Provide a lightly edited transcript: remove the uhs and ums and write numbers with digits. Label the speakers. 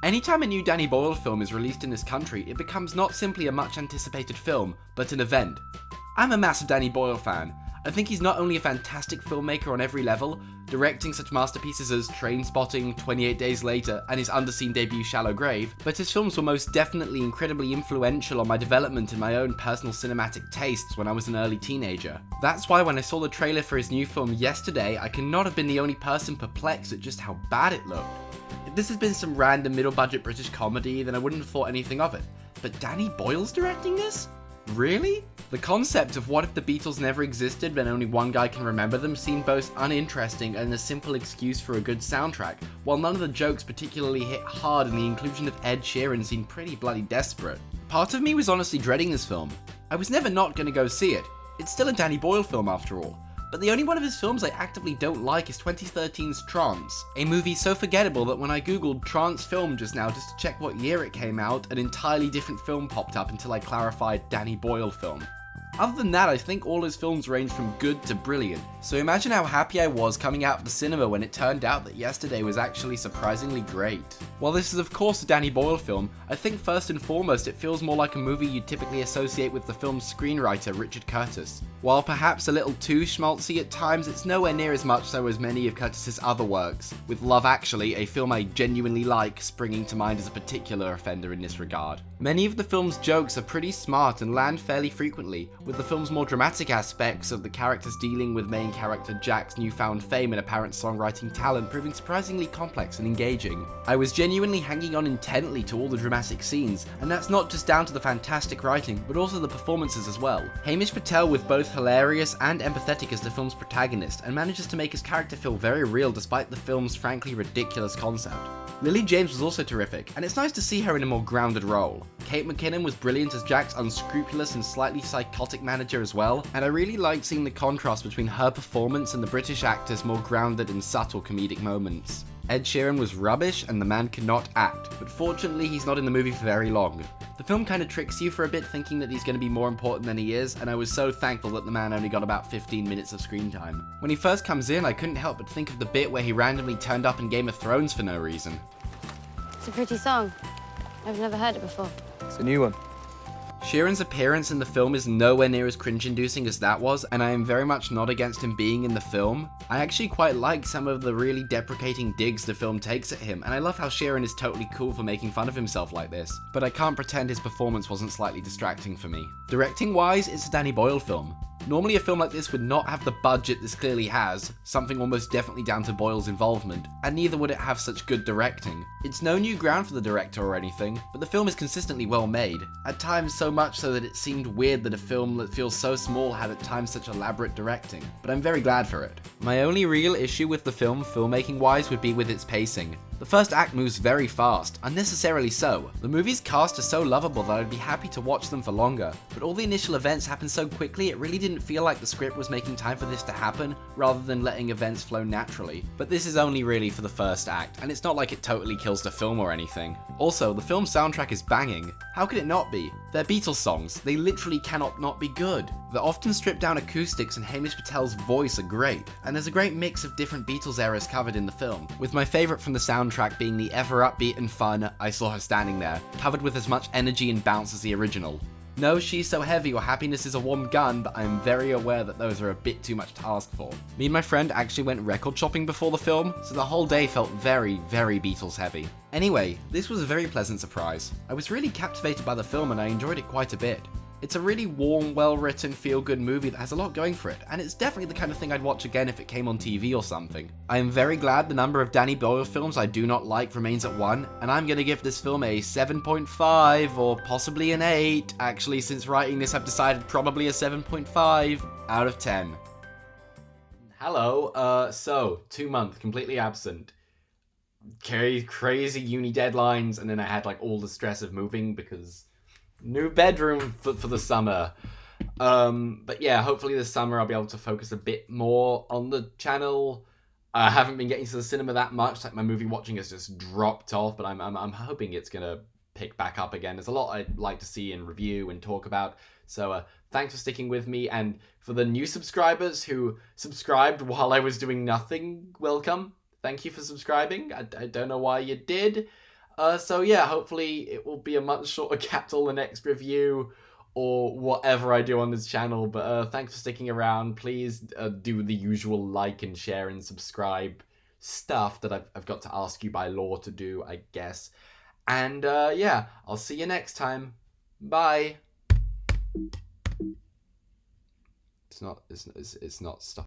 Speaker 1: Anytime a new Danny Boyle film is released in this country, it becomes not simply a much anticipated film, but an event. I'm a massive Danny Boyle fan. I think he's not only a fantastic filmmaker on every level, directing such masterpieces as Trainspotting, 28 Days Later, and his underseen debut Shallow Grave, but his films were most definitely incredibly influential on my development in my own personal cinematic tastes when I was an early teenager. That's why when I saw the trailer for his new film yesterday, I cannot have been the only person perplexed at just how bad it looked. If this had been some random middle-budget British comedy, then I wouldn't have thought anything of it. But Danny Boyle's directing this? Really? The concept of what if the Beatles never existed when only one guy can remember them seemed both uninteresting and a simple excuse for a good soundtrack, while none of the jokes particularly hit hard and the inclusion of Ed Sheeran seemed pretty bloody desperate. Part of me was honestly dreading this film. I was never not going to go see it. It's still a Danny Boyle film after all. But the only one of his films I actively don't like is 2013's Trance, a movie so forgettable that when I googled Trance film just now just to check what year it came out, an entirely different film popped up until I clarified Danny Boyle film. Other than that, I think all his films range from good to brilliant, so imagine how happy I was coming out of the cinema when it turned out that Yesterday was actually surprisingly great. While this is of course a Danny Boyle film, I think first and foremost it feels more like a movie you'd typically associate with the film's screenwriter Richard Curtis. While perhaps a little too schmaltzy at times, it's nowhere near as much so as many of Curtis's other works, with Love Actually, a film I genuinely like, springing to mind as a particular offender in this regard. Many of the film's jokes are pretty smart and land fairly frequently, with the film's more dramatic aspects of the characters dealing with main character Jack's newfound fame and apparent songwriting talent proving surprisingly complex and engaging. I was genuinely hanging on intently to all the dramatic scenes, and that's not just down to the fantastic writing, but also the performances as well. Hamish Patel was both hilarious and empathetic as the film's protagonist, and manages to make his character feel very real despite the film's frankly ridiculous concept. Lily James was also terrific, and it's nice to see her in a more grounded role. Kate McKinnon was brilliant as Jack's unscrupulous and slightly psychotic manager as well, and I really liked seeing the contrast between her performance and the British actor's more grounded and subtle comedic moments. Ed Sheeran was rubbish and the man could not act, but fortunately he's not in the movie for very long. The film kind of tricks you for a bit thinking that he's going to be more important than he is, and I was so thankful that the man only got about 15 minutes of screen time. When he first comes in, I couldn't help but think of the bit where he randomly turned up in Game of Thrones for no reason.
Speaker 2: It's a pretty song. I've never heard it before.
Speaker 3: It's a new one.
Speaker 1: Sheeran's appearance in the film is nowhere near as cringe-inducing as that was, and I am very much not against him being in the film. I actually quite like some of the really deprecating digs the film takes at him, and I love how Sheeran is totally cool for making fun of himself like this, but I can't pretend his performance wasn't slightly distracting for me. Directing-wise, it's a Danny Boyle film. Normally a film like this would not have the budget this clearly has, something almost definitely down to Boyle's involvement, and neither would it have such good directing. It's no new ground for the director or anything, but the film is consistently well made, at times so much so that it seemed weird that a film that feels so small had at times such elaborate directing, but I'm very glad for it. My only real issue with the film, filmmaking wise, would be with its pacing. The first act moves very fast, unnecessarily so. The movie's cast are so lovable that I'd be happy to watch them for longer, but all the initial events happen so quickly it really didn't feel like the script was making time for this to happen, rather than letting events flow naturally. But this is only really for the first act, and it's not like it totally kills the film or anything. Also, the film's soundtrack is banging. How could it not be? They're Beatles songs, they literally cannot not be good. The often stripped down acoustics and Hamish Patel's voice are great, and there's a great mix of different Beatles eras covered in the film, with my favourite from the soundtrack being the ever upbeat and fun I Saw Her Standing There, covered with as much energy and bounce as the original. No, She's So Heavy or Happiness Is a Warm Gun, but I'm very aware that those are a bit too much to ask for. Me and my friend actually went record shopping before the film, so the whole day felt very, very Beatles heavy. Anyway, this was a very pleasant surprise. I was really captivated by the film and I enjoyed it quite a bit. It's a really warm, well-written, feel-good movie that has a lot going for it, and it's definitely the kind of thing I'd watch again if it came on TV or something. I am very glad the number of Danny Boyle films I do not like remains at 1, and I'm gonna give this film a 7.5, or possibly an 8. Actually, since writing this I've decided probably a 7.5 out of 10. Hello, so, 2 months, completely absent. Crazy uni deadlines, and then I had like all the stress of moving because new bedroom for the summer. But yeah, hopefully this summer I'll be able to focus a bit more on the channel. I haven't been getting to the cinema that much, like my movie watching has just dropped off, but I'm hoping it's gonna pick back up again. There's a lot I'd like to see and review and talk about, so thanks for sticking with me, and for the new subscribers who subscribed while I was doing nothing, welcome. Thank you for subscribing. I don't know why you did. So yeah, hopefully it will be a much shorter gap till the next review, or whatever I do on this channel. But thanks for sticking around. Please do the usual like and share and subscribe stuff that I've got to ask you by law to do, I guess. And yeah, I'll see you next time. Bye. It's not stuff.